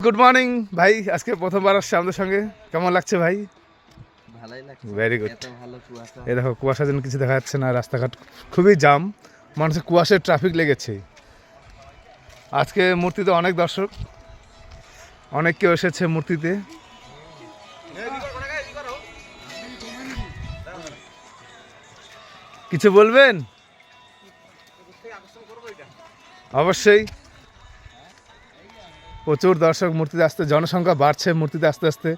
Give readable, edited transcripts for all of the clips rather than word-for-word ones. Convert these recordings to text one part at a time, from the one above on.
Good morning ভাই, আজকে প্রথমবার আসছে আমাদের সঙ্গে, কেমন লাগছে ভাই? ভালোই লাগছে। Very good. এত ভালো কুয়াশা। এই দেখো কুয়াশার জন্য কিছু দেখা যাচ্ছে না, রাস্তাঘাট খুবই জাম, মানুষের কুয়াশার ট্রাফিক লেগেছে। আজকে মূর্তিতে অনেক দর্শক, অনেক কেউ এসেছে মূর্তিতে। কিছু বলবেন? অবশ্যই প্রচুর দর্শক মূর্তিতে আসতে, জনসংখ্যা বাড়ছে মূর্তিতে আস্তে আস্তে।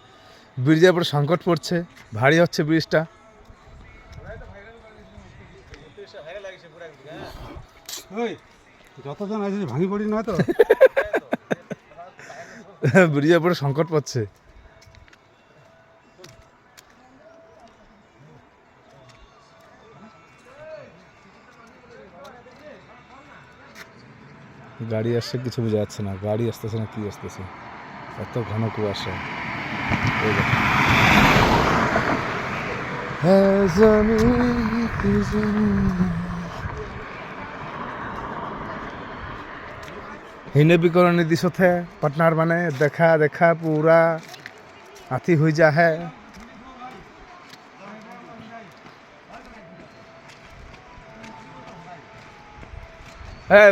ব্রিজের উপরে সংকট পড়ছে, ভারী হচ্ছে ব্রিজটা। যতজন আছে ভাঙি পড়ি নয় তো। ব্রিজের উপরে সংকট পড়ছে। গাড়ি আসছে কিছু বোঝা যাচ্ছে না, গাড়ি আসতেছে না কি আসতেছে, এত ঘন কুয়াশা। এই দেখো। हिने भी करो निधि सोथे पटनार माने देखा देखा पूरा हाथी हुई जा है।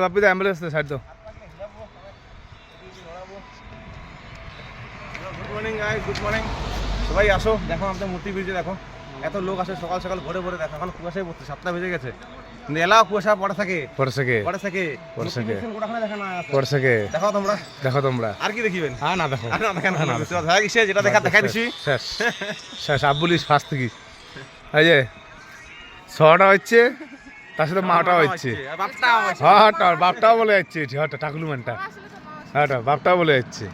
बापी तो एम्बुलेंस दे साइड दो। Good morning guys, good morning. সবাই আসো, দেখো আমাদের মূর্তি ব্রিজে দেখো এত লোক আসে সকাল সকাল ভোরে ভোরে। দেখো এখন কুয়াশায় পড়ছে, 7টা বেজে গেছে। এলাও কুয়াশা পড়ে থাকে पड़ सके পড়ে থাকে পড়ে থাকে। গোটাখানে দেখা না पड़ सके দেখো তোমরা, देखो तुमरा আর কি দেখিবেন? हाँ ना देखो আর না দেখেন না, দেখা গেছে যেটা দেখাই দিছি। শেষ শেষ আবুলিশ ফাস্ট কি এই যে ছটা হচ্ছে, তার সাথে মাটা হচ্ছে। বাপটা হ্যাঁ হ্যাঁ বাপটাও বলে যাচ্ছে, হ্যাঁ টাকুলু মানটা, হ্যাঁ বাপটাও বলে যাচ্ছে।